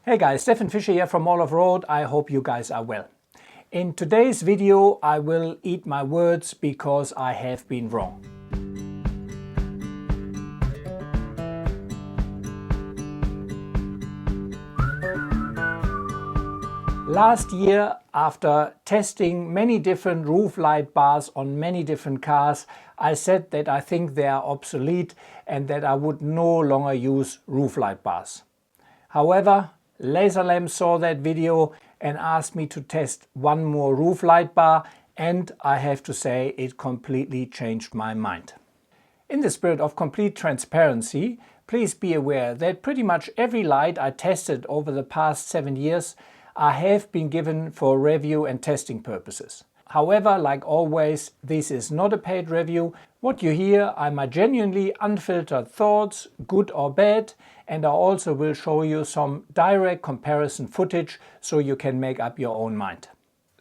Hey guys, Stephan Fischer here from AllOffroad. I hope you guys are well. In today's video I will eat my words because I have been wrong. Last year, after testing many different roof light bars on many different cars, I said that I think they are obsolete and that I would no longer use roof light bars. However, Lazer saw that video and asked me to test one more roof light bar, and I have to say it completely changed my mind. In the spirit of complete transparency, please be aware that pretty much every light I tested over the past 7 years I have been given for review and testing purposes. However, like always, this is not a paid review. What you hear are my genuinely unfiltered thoughts, good or bad, and I also will show you some direct comparison footage so you can make up your own mind.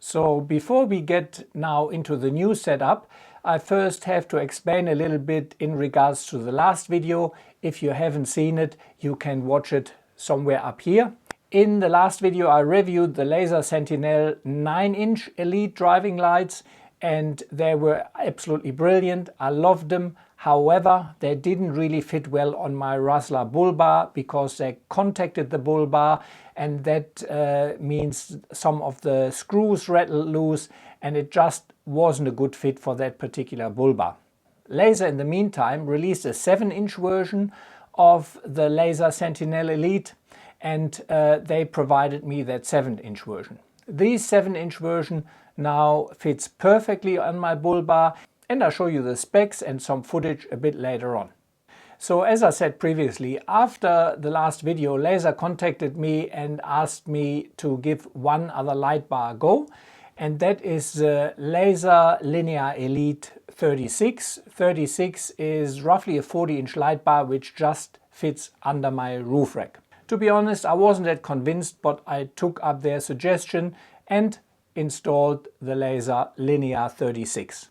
So before we get now into the new setup, I first have to explain a little bit in regards to the last video. If you haven't seen it, you can watch it somewhere up here. In the last video I reviewed the Lazer Sentinel 9-inch Elite driving lights and they were absolutely brilliant. I loved them. However, they didn't really fit well on my Rustler bull bar because they contacted the bull bar, and that means some of the screws rattled loose and it just wasn't a good fit for that particular bull bar. Lazer in the meantime released a 7-inch version of the Lazer Sentinel Elite, and they provided me that 7-inch version. This 7-inch version now fits perfectly on my bull bar, and I'll show you the specs and some footage a bit later on. So as I said previously, after the last video, Lazer contacted me and asked me to give one other light bar a go, and that is the Lazer Linear Elite 36. 36 is roughly a 40-inch light bar which just fits under my roof rack. To be honest, I wasn't that convinced, but I took up their suggestion and installed the Lazer Linear 36.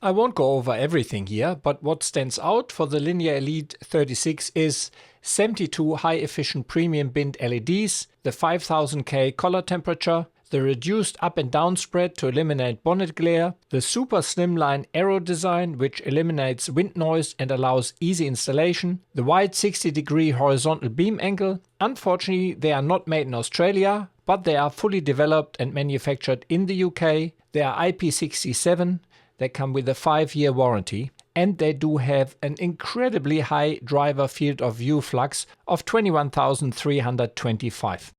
I won't go over everything here, but what stands out for the Linear Elite 36 is 72 high-efficient premium binned LEDs, the 5000K color temperature, the reduced up and down spread to eliminate bonnet glare, the super slimline aero design which eliminates wind noise and allows easy installation, the wide 60-degree horizontal beam angle. Unfortunately, they are not made in Australia, but they are fully developed and manufactured in the UK. They are IP67, they come with a 5-year warranty, and they do have an incredibly high driver field of view flux of 21,325.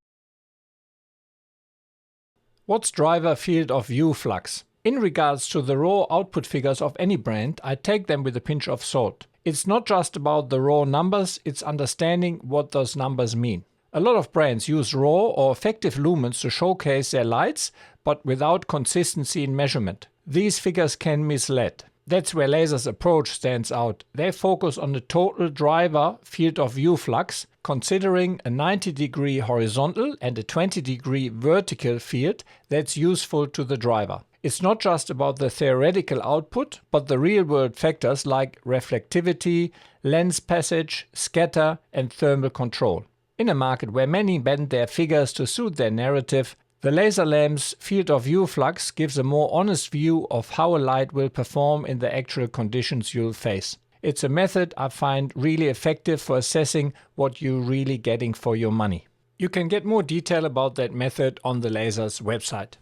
What's driver field of view flux? In regards to the raw output figures of any brand, I take them with a pinch of salt. It's not just about the raw numbers, it's understanding what those numbers mean. A lot of brands use raw or effective lumens to showcase their lights, but without consistency in measurement. These figures can mislead. That's where Lazer's approach stands out. They focus on the total driver field of view flux, considering a 90-degree horizontal and a 20-degree vertical field that's useful to the driver. It's not just about the theoretical output, but the real-world factors like reflectivity, lens passage, scatter, and thermal control. In a market where many bend their figures to suit their narrative, the Lazer lamp's field of view flux gives a more honest view of how a light will perform in the actual conditions you'll face. It's a method I find really effective for assessing what you're really getting for your money. You can get more detail about that method on the Lazer's website.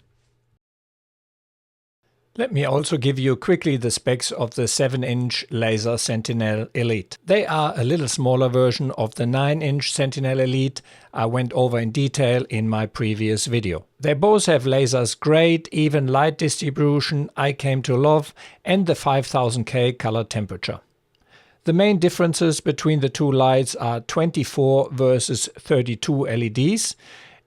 Let me also give you quickly the specs of the 7-inch Lazer Sentinel Elite. They are a little smaller version of the 9-inch Sentinel Elite I went over in detail in my previous video. They both have Lazer's great even light distribution I came to love and the 5000K color temperature. The main differences between the two lights are 24 versus 32 LEDs,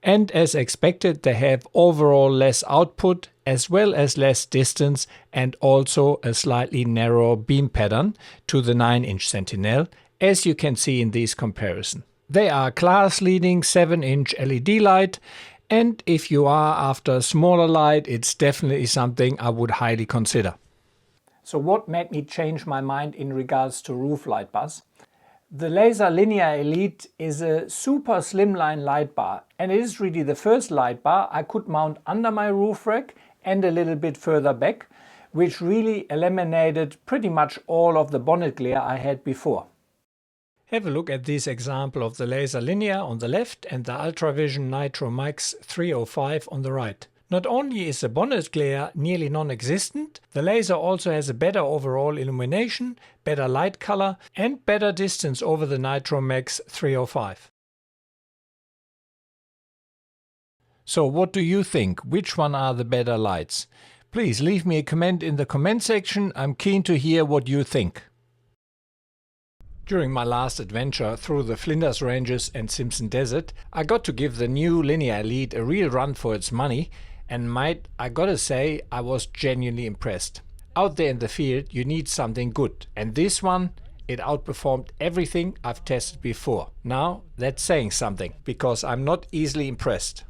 and as expected they have overall less output as well as less distance and also a slightly narrower beam pattern to the 9-inch Sentinel, as you can see in this comparison. They are class-leading 7-inch LED light, and if you are after a smaller light, it's definitely something I would highly consider. So what made me change my mind in regards to roof light bars? The Lazer Linear Elite is a super slimline light bar, and it is really the first light bar I could mount under my roof rack and a little bit further back, which really eliminated pretty much all of the bonnet glare I had before. Have a look at this example of the Lazer Linear on the left and the Ultravision Nitro Max 305 on the right. Not only is the bonnet glare nearly non-existent, the Lazer also has a better overall illumination, better light color and better distance over the Nitro Max 305. So what do you think? Which one are the better lights? Please leave me a comment in the comment section. I'm keen to hear what you think. During my last adventure through the Flinders Ranges and Simpson Desert, I got to give the new Linear Elite a real run for its money, and I gotta say I was genuinely impressed. Out there in the field you need something good, and this one, it outperformed everything I've tested before. Now that's saying something, because I'm not easily impressed.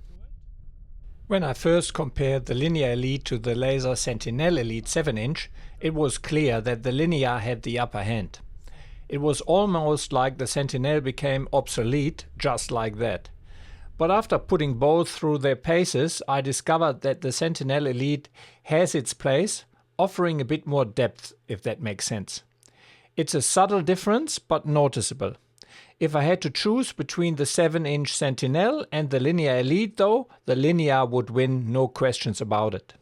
When I first compared the Linear Elite to the Lazer Sentinel Elite 7-inch, it was clear that the Linear had the upper hand. It was almost like the Sentinel became obsolete just like that. But after putting both through their paces, I discovered that the Sentinel Elite has its place, offering a bit more depth, if that makes sense. It's a subtle difference, but noticeable. If I had to choose between the 7-inch Sentinel and the Linear Elite though, the Linear would win, no questions about it.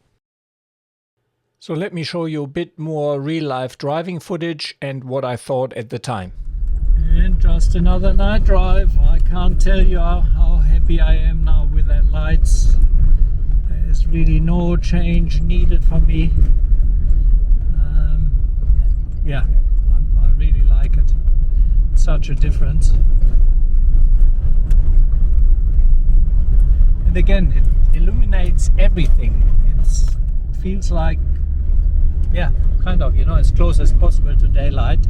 So let me show you a bit more real-life driving footage and what I thought at the time. And just another night drive. I can't tell you how happy I am now with that lights. There is really no change needed for me. Yeah, I really like it. Such a difference. And again, it illuminates everything. It feels like, yeah, kind of, as close as possible to daylight.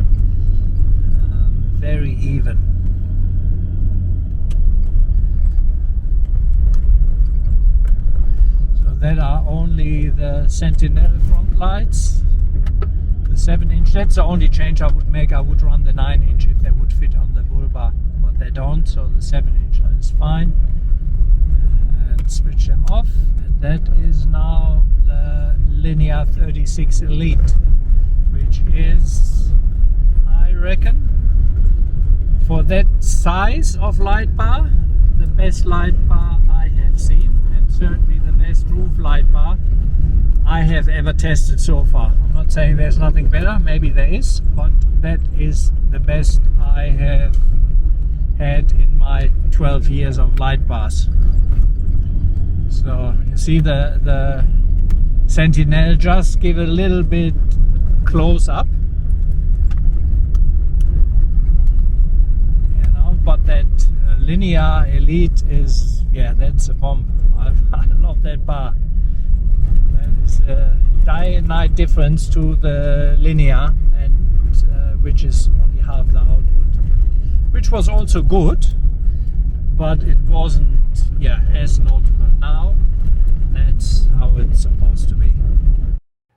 Very even. So that are only the Sentinel front lights. The 7-inch, that's the only change I would make. I would run the 9-inch if they would fit on the bull bar, but they don't, so the 7-inch is fine. And switch them off, and that is now the Linear 36 Elite, which is, I reckon, for that size of light bar, the best light bar I have seen, and certainly the best roof light bar I have ever tested so far. I'm not saying there's nothing better, maybe there is, but that is the best I have had in my 12 years of light bars. So you see the Sentinel, just give a little bit close up. But that Linear Elite is, yeah, that's a bomb. I love that bar. That is a day and night difference to the Linear, and which is only half the output, which was also good, but it wasn't, yeah, as notable. Now that's how it's supposed to be.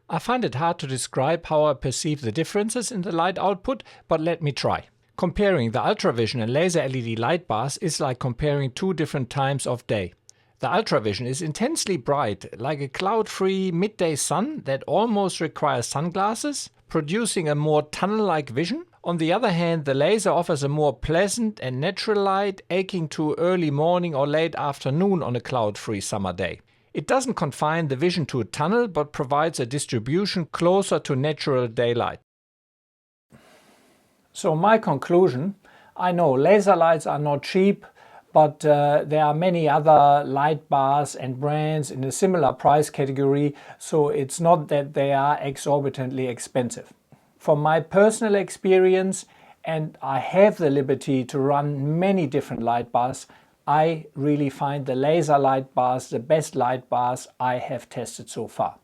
I find it hard to describe how I perceive the differences in the light output, but let me try. Comparing the Ultravision and Lazer LED light bars is like comparing two different times of day. The Ultravision is intensely bright, like a cloud-free midday sun that almost requires sunglasses, producing a more tunnel-like vision. On the other hand, the Lazer offers a more pleasant and natural light, akin to early morning or late afternoon on a cloud-free summer day. It doesn't confine the vision to a tunnel, but provides a distribution closer to natural daylight. So my conclusion, I know laser lights are not cheap, but there are many other light bars and brands in a similar price category, so it's not that they are exorbitantly expensive. From my personal experience, and I have the liberty to run many different light bars, I really find the Lazer light bars the best light bars I have tested so far.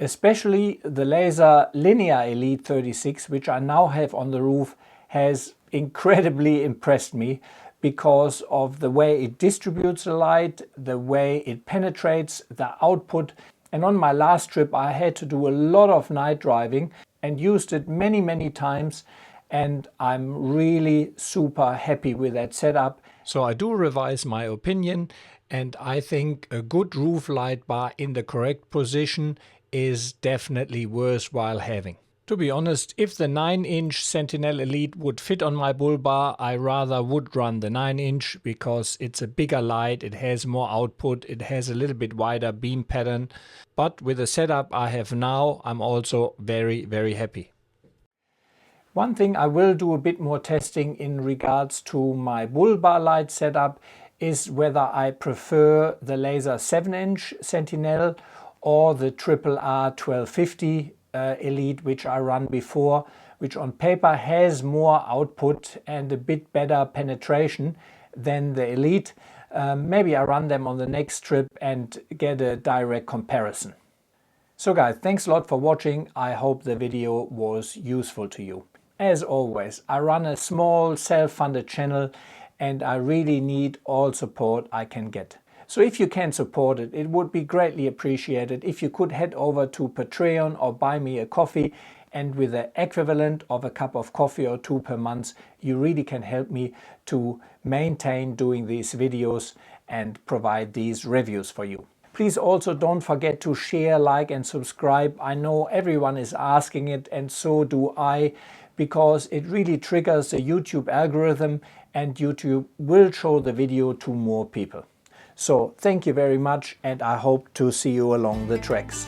Especially the Lazer Linear Elite 36, which I now have on the roof, has incredibly impressed me because of the way it distributes the light, the way it penetrates the output. And on my last trip I had to do a lot of night driving and used it many times, and I'm really super happy with that setup. So I do revise my opinion, and I think a good roof light bar in the correct position is definitely worthwhile having. To be honest, if the 9-inch Sentinel Elite would fit on my bull bar, I rather would run the 9-inch because it's a bigger light, it has more output, it has a little bit wider beam pattern. But with the setup I have now, I'm also very, very happy. One thing I will do a bit more testing in regards to my bull bar light setup is whether I prefer the Lazer 7-inch Sentinel or the RRR 1250 Elite, which I run before, which on paper has more output and a bit better penetration than the Elite. Maybe I run them on the next trip and get a direct comparison. So guys, thanks a lot for watching. I hope the video was useful to you. As always, I run a small self-funded channel and I really need all support I can get. So if you can support it, it would be greatly appreciated if you could head over to Patreon or buy me a coffee, and with the equivalent of a cup of coffee or two per month, you really can help me to maintain doing these videos and provide these reviews for you. Please also don't forget to share, like and subscribe. I know everyone is asking it, and so do I, because it really triggers the YouTube algorithm and YouTube will show the video to more people. So thank you very much, and I hope to see you along the tracks.